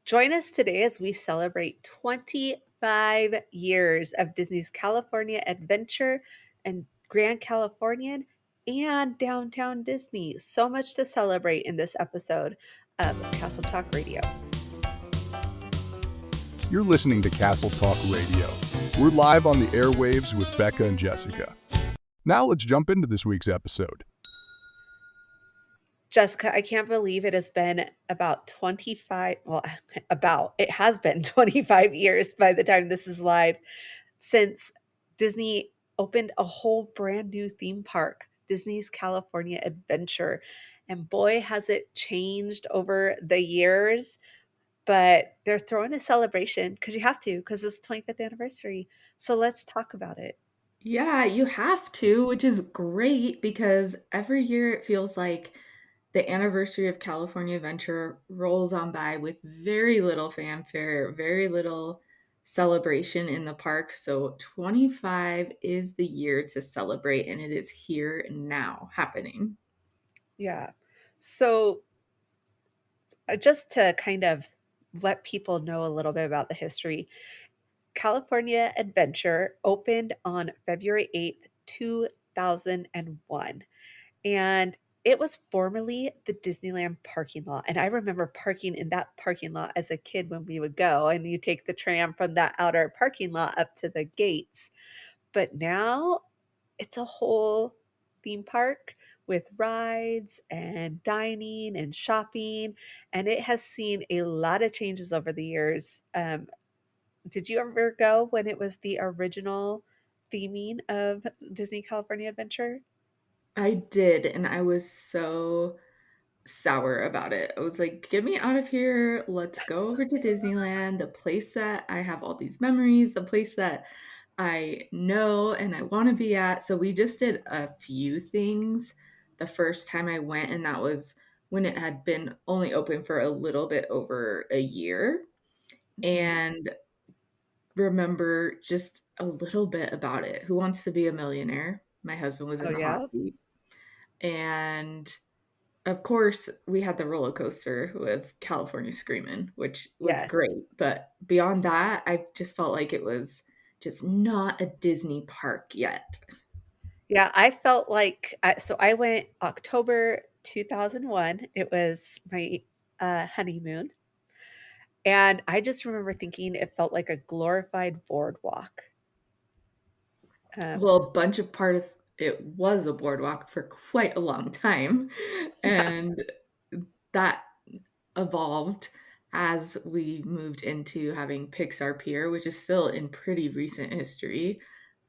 Join us today as we celebrate 25 years of Disney's California Adventure and Grand Californian and Downtown Disney. So much to celebrate in this episode of Castle Talk Radio. You're listening to Castle Talk Radio. We're live on the airwaves with Becca and Jessica. Now let's jump into this week's episode. Jessica, I can't believe it has been about 25, well, it has been 25 years by the time this is live since Disney opened a whole brand new theme park, Disney's California Adventure. And boy, has it changed over the years, but they're throwing a celebration because you have to, because it's the 25th anniversary. So let's talk about it. Yeah, you have to, which is great because every year it feels like the anniversary of California Adventure rolls on by with very little fanfare, very little celebration in the park. So 25 is the year to celebrate, and it is here now happening. Yeah. So just to kind of let people know a little bit about the history, California Adventure opened on February 8th, 2001. And it was formerly the Disneyland parking lot. And I remember parking in that parking lot as a kid when we would go, and you take the tram from that outer parking lot up to the gates. But now it's a whole theme park with rides and dining and shopping, and it has seen a lot of changes over the years. Did you ever go when it was the original theming of Disney California Adventure? I did, and I was so sour about it. I was like, "Get me out of here. Let's go over to Disneyland, the place that I have all these memories, the place that I know and I want to be at." So we just did a few things the first time I went, and that was when it had been only open for a little bit over a year. Mhm. And remember just a little bit about it. Who Wants to Be a Millionaire? My husband was Oh, in the hot yeah? seat. And of course, we had the roller coaster with California Screamin', which was Yes. great, but beyond that, I just felt like it was just not a Disney park yet. Yeah, I felt like so I went October 2001. It was my, honeymoon, and I just remember thinking it felt like a glorified boardwalk. Um, Well, a bunch of part of it was a boardwalk for quite a long time, yeah, and that evolved as we moved into having Pixar Pier, which is still in pretty recent history.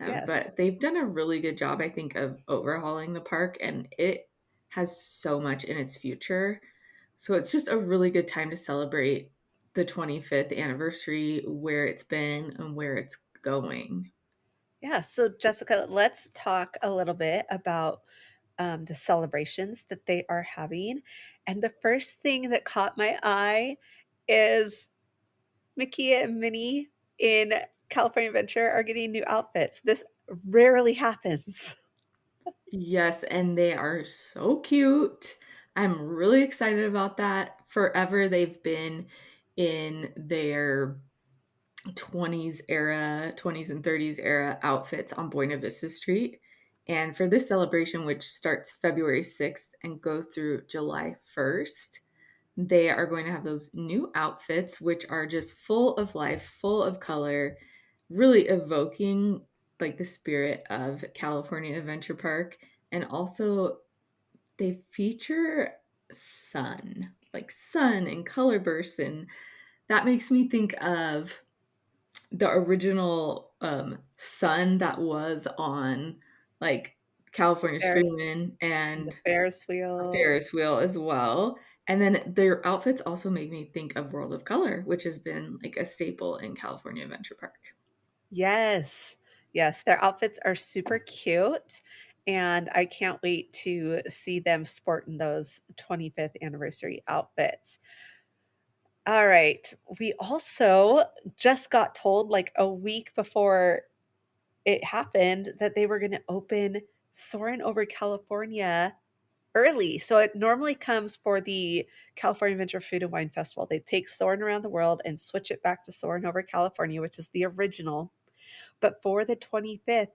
yes. But they've done a really good job, I think, of overhauling the park, and it has so much in its future. So it's just a really good time to celebrate the 25th anniversary, where it's been and where it's going. Yeah, so Jessica, let's talk a little bit about, the celebrations that they are having, and the first thing that caught my eye is Mickey and Minnie in California Adventure are getting new outfits. This rarely happens. Yes, and they are so cute. I'm really excited about that. Forever, they've been in their 20s era, 20s and 30s era outfits on Buena Vista Street. And for this celebration, which starts February 6th and goes through July 1st, they are going to have those new outfits, which are just full of life, full of color, really evoking like the spirit of California Adventure Park. And also, they feature sun, like sun and color bursts. And that makes me think of the original sun that was on like California Ferris Screamin' the and Ferris a wheel. Ferris wheel as well. And then their outfits also make me think of World of Color, which has been like a staple in California Adventure Park. Yes. Yes, their outfits are super cute, and I can't wait to see them sporting those 25th anniversary outfits. All right. We also just got told like a week before it happened that they were gonna open Soarin' over California early. So it normally comes for the California Adventure Food and Wine Festival. They take Soarin' around the world and switch it back to Soarin' over California, which is the original. But for the 25th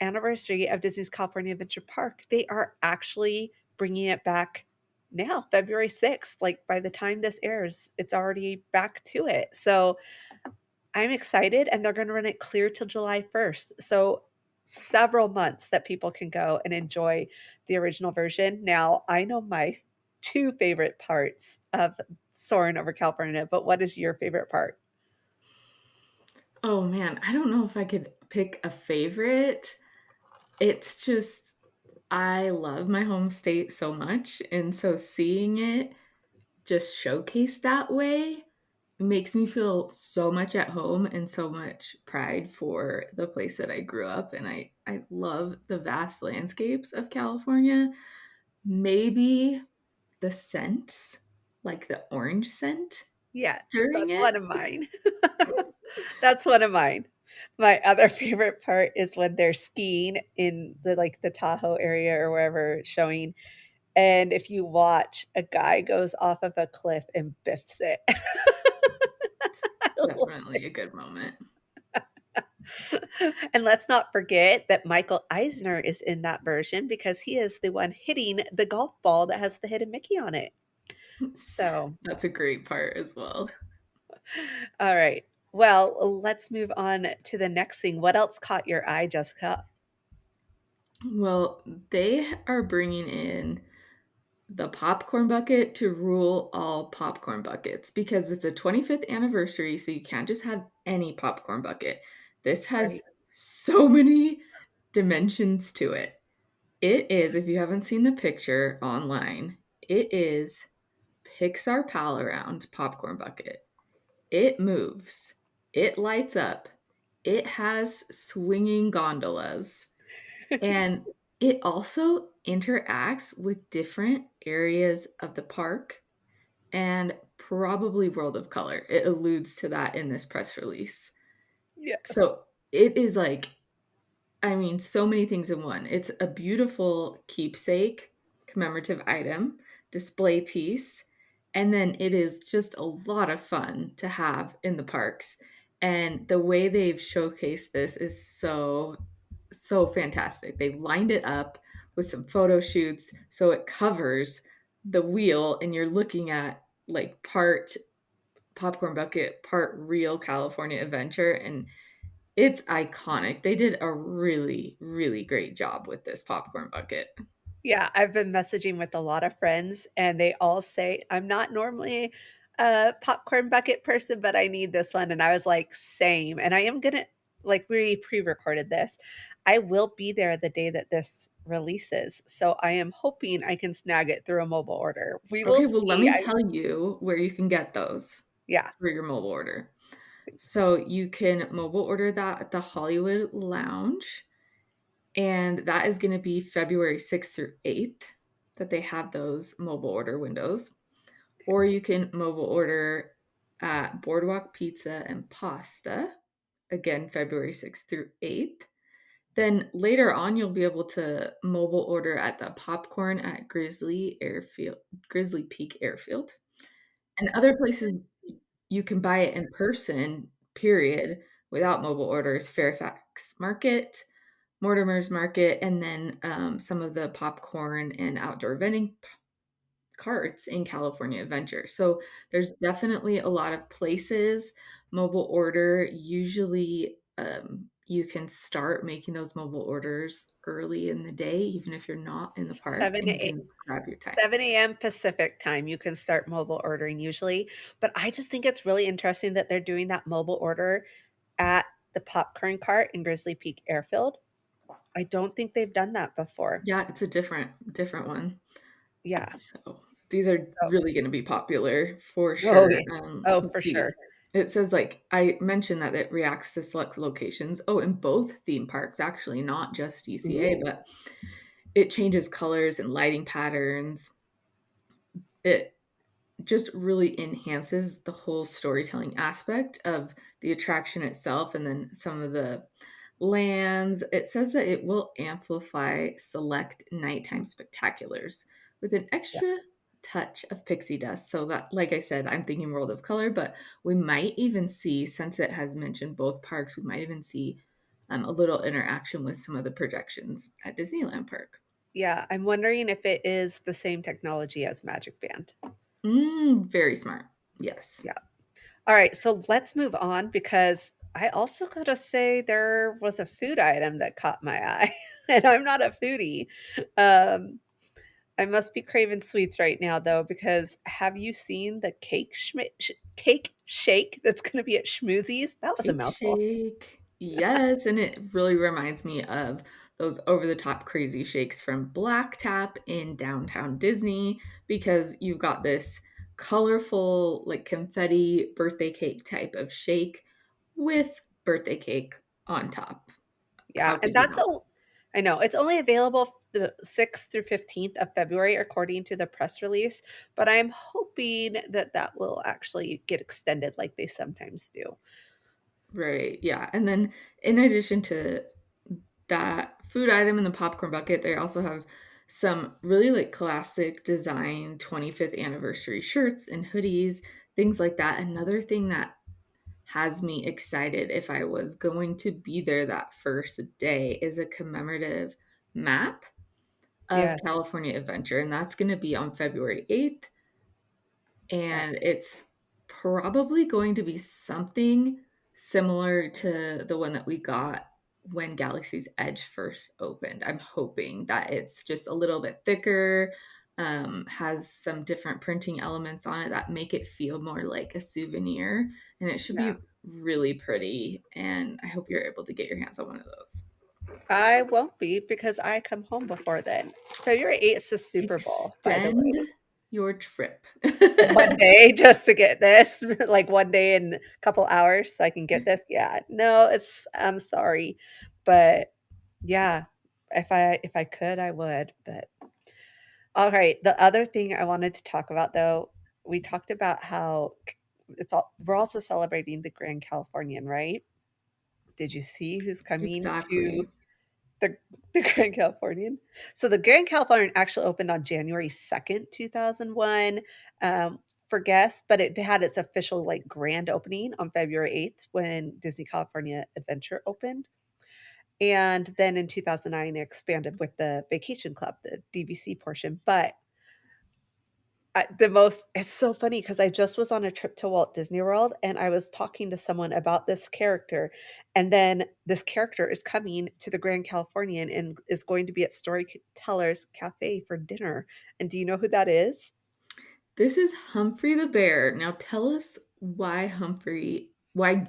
anniversary of Disney's California Adventure Park, they are actually bringing it back now, February 6th. Like by the time this airs, it's already back to it. So I'm excited, and they're going to run it clear till July 1st. So several months that people can go and enjoy the original version. Now, I know my two favorite parts of Soarin' over California, but what is your favorite part? Oh man, I don't know if I could pick a favorite. It's just I love my home state so much, and so seeing it just showcased that way makes me feel so much at home and so much pride for the place that I grew up in. I love the vast landscapes of California. Maybe the scents, like the orange scent Yes, during that's it. one of mine. That's one of mine. My other favorite part is when they're skiing in the Tahoe area or wherever it's showing, and if you watch, a guy goes off of a cliff and biffs it. It's I love definitely a good moment. And let's not forget that Michael Eisner is in that version because he is the one hitting the golf ball that has the hidden Mickey on it. So, That's a great part as well. all right. Well, let's move on to the next thing. What else caught your eye, Jessica? Well, they are bringing in the popcorn bucket to rule all popcorn buckets because it's a 25th anniversary, so you can't just have any popcorn bucket. This Right. has so many dimensions to it. It is, if you haven't seen the picture online, it is Pixar Pal Around popcorn bucket. It moves. It lights up. It has swinging gondolas. And it also interacts with different areas of the park and probably World of Color. It alludes to that in this press release. Yes. So it is like, I mean, so many things in one. It's a beautiful keepsake, commemorative item, display piece, and then it is just a lot of fun to have in the parks. And the way they've showcased this is so fantastic. They've lined it up with some photo shoots so it covers the wheel and you're looking at like part popcorn bucket, part real California adventure, and it's iconic. They did a really, really great job with this popcorn bucket. Yeah, I've been messaging with a lot of friends, and they all say, "I'm not normally a popcorn bucket person, but I need this one." And I was like, "Same." And I am gonna like, we pre-recorded this. I will be there the day that this releases, so I am hoping I can snag it through a mobile order. We will Okay, well, let see. me I tell you where you can get those Yeah, for your mobile order. please. So you can mobile order that at the Hollywood Lounge, and that is going to be February 6th through 8th that they have those mobile order windows. Or you can mobile order at Boardwalk Pizza and Pasta, again, February 6th through 8th. Then later on, you'll be able to mobile order at the popcorn at Grizzly Peak Airfield. And other places you can buy it in person, period, without mobile orders, Fairfax Market, Mortimer's Market, and then some of the popcorn and outdoor vending carts in California Adventure. So there's definitely a lot of places mobile order. Usually, you can start making those mobile orders early in the day, even if you're not in the park, 7 and you to can grab your time. 7 AM Pacific time, you can start mobile ordering usually, but I just think it's really interesting that they're doing that mobile order at the popcorn cart in Grizzly Peak Airfield. I don't think they've done that before. Yeah, it's a different one. Yeah, So these are so really going to be popular for oh, sure. yeah. Oh, for Let's sure. see. It says like I mentioned that it reacts to select locations. Oh, in both theme parks, actually, not just DCA, Ooh, but it changes colors and lighting patterns. It just really enhances the whole storytelling aspect of the attraction itself and then some of the lands. It says that it will amplify select nighttime spectaculars, with an Yeah. extra touch of pixie dust. So that, like I said, I'm thinking World of Color, but we might even see, since it has mentioned both parks, we might even see a little interaction with some of the projections at Disneyland Park. Yeah, I'm wondering if it is the same technology as Magic Band. Very smart. Yes. Yeah. Alright, so let's move on because I also gotta say there was a food item that caught my eye, and I'm not a foodie. Um, I must be craving sweets right now though, because have you seen the cake shake that's gonna be at Schmoozies? That was a Cake mouthful. shake. Yes, and it really reminds me of those over the top crazy shakes from Black Tap in downtown Disney because you've got this colorful, like confetti birthday cake type of shake with birthday cake on top. Yeah, How and could you that's not? all. I know, it's only available the 6th through 15th of February according to the press release, but I'm hoping that that will actually get extended like they sometimes do. Right. Yeah. And then in addition to that food item in the popcorn bucket, they also have some really like classic design 25th anniversary shirts and hoodies, things like that. Another thing that has me excited if I was going to be there that first day is a commemorative map of Yes, California Adventure, and that's going to be on February 8th, yeah, and it's probably going to be something similar to the one that we got when Galaxy's Edge first opened. I'm hoping that it's just a little bit thicker, has some different printing elements on it that make it feel more like a souvenir, and it should yeah. be really pretty. And I hope you're able to get your hands on one of those. I won't be because I come home before then. February 8th is the Super Bowl, by the Extend way. your trip. One day just to get this, like, one day and a couple hours so I can get this? Yeah. No, it's I'm sorry, but yeah, if I could, I would, but alright, the other thing I wanted to talk about, though, we talked about how it's all we're also celebrating the Grand Californian, right? Did you see who's coming to Exactly. the the Grand Californian? So the Grand Californian actually opened on January 2nd, 2001, for guests, but it had its official, like, grand opening on February 8th when Disney California Adventure opened, and then in 2009, it expanded with the Vacation Club, the DVC portion, but the most it's so funny because I just was on a trip to Walt Disney World, and I was talking to someone about this character, and then this character is coming to the Grand Californian and is going to be at Storytellers Cafe for dinner, and do you know who that is? This is Humphrey the Bear. Now tell us why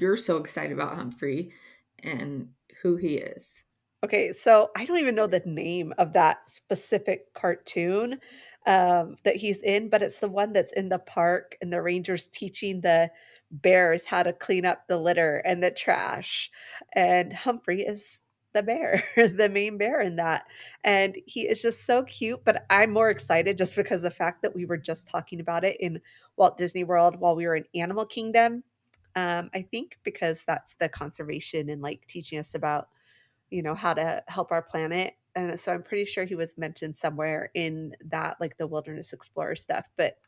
you're so excited about Humphrey and who he is. Okay, so I don't even know the name of that specific cartoon, that he's in, but it's the one that's in the park and the rangers teaching the bears how to clean up the litter and the trash, and Humphrey is the bear, the main bear in that, and he is just so cute, but I'm more excited just because the fact that we were just talking about it in Walt Disney World while we were in Animal Kingdom, I think because that's the conservation and, like, teaching us about how to help our planet. And so I'm pretty sure he was mentioned somewhere in that, like the wilderness explorer stuff. But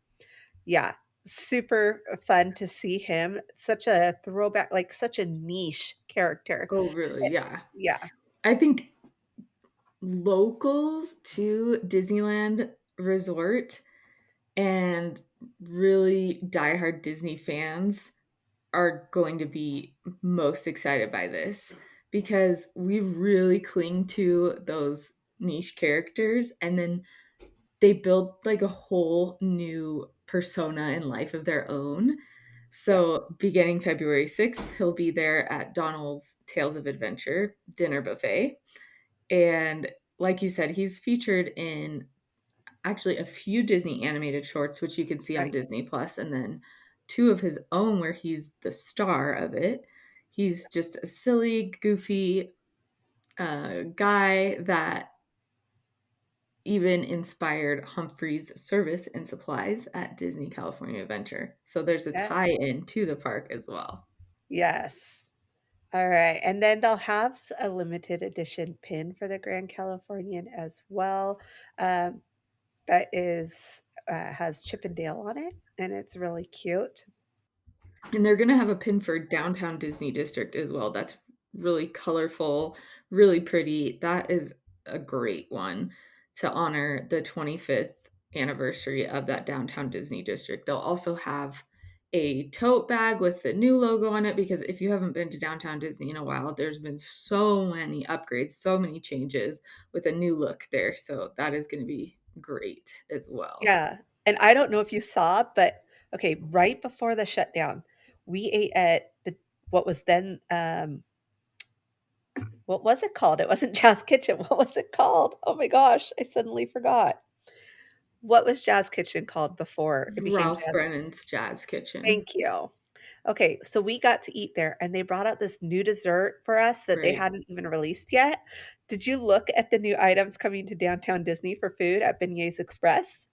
yeah, super fun to see him. Such a throwback, like such a niche character. Oh, really? Yeah. Yeah, I think locals to Disneyland Resort and really diehard Disney fans are going to be most excited by this because we really cling to those niche characters, and then they build like a whole new persona and life of their own. yeah, So, beginning February 6th, he'll be there at Donald's Tales of Adventure dinner buffet. And like you said, he's featured in actually a few Disney animated shorts, which you can see on right. Disney Plus, and then two of his own where he's the star of it. He's just a silly, goofy guy that even inspired Humphrey's service and supplies at Disney California Adventure. So there's a Yeah. tie in to the park as well. Yes. All right. And then they'll have a limited edition pin for the Grand Californian as well. Um, that is has Chip and Dale on it, and it's really cute. And they're gonna have a pin for Downtown Disney District as well. That's really colorful, really pretty. That is a great one to honor the 25th anniversary of that Downtown Disney District. They'll also have a tote bag with the new logo on it because if you haven't been to Downtown Disney in a while, there's been so many upgrades, so many changes with a new look there. So that is going to be great as well. Yeah, and I don't know if you saw, but okay, right before the shutdown, we ate at the what was then, what was it called? It wasn't Jazz Kitchen. What was it called? Oh my gosh, I suddenly forgot. What was Jazz Kitchen called before it became Ralph Jazz? Brennan's Jazz Kitchen. Thank you. Okay, so we got to eat there, and they brought out this new dessert for us that they Right. hadn't even released yet. Did you look at the new items coming to Downtown Disney for food at Beignets Express?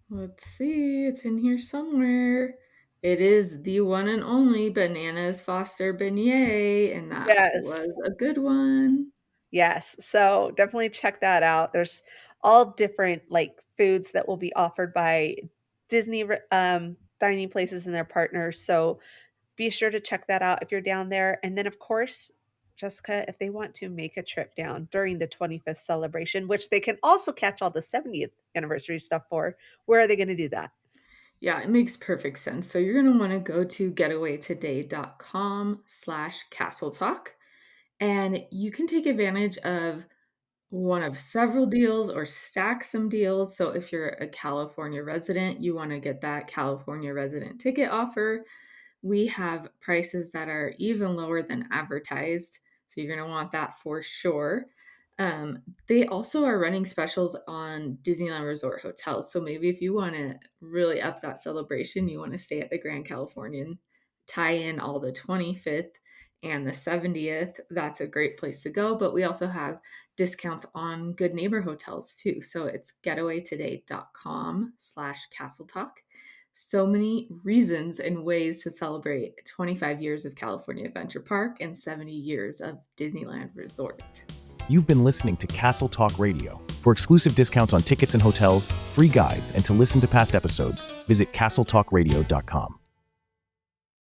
Let's see, it's in here somewhere. It is the one and only Bananas Foster beignet, and that Yes. was a good one. Yes, so definitely check that out. There's all different, like, foods that will be offered by Disney dining places and their partners, so be sure to check that out if you're down there, and then, of course, Jessica, if they want to make a trip down during the 25th celebration, which they can also catch all the 70th anniversary stuff for, where are they gonna do that? Yeah, it makes perfect sense. So you're gonna wanna go to getawaytoday.com/castle talk, and you can take advantage of one of several deals or stack some deals. So if you're a California resident, you wanna get that California resident ticket offer. We have prices that are even lower than advertised, so you're gonna want that for sure. They also are running specials on Disneyland Resort hotels, so maybe if you wanna really up that celebration, you wanna stay at the Grand Californian, tie in all the 25th and the 70th, that's a great place to go, but we also have discounts on Good Neighbor hotels too, so it's getawaytoday.com/castletalk. So many reasons and ways to celebrate 25 years of California Adventure Park and 70 years of Disneyland Resort. You've been listening to Castle Talk Radio. For exclusive discounts on tickets and hotels, free guides, and to listen to past episodes, visit castletalkradio.com.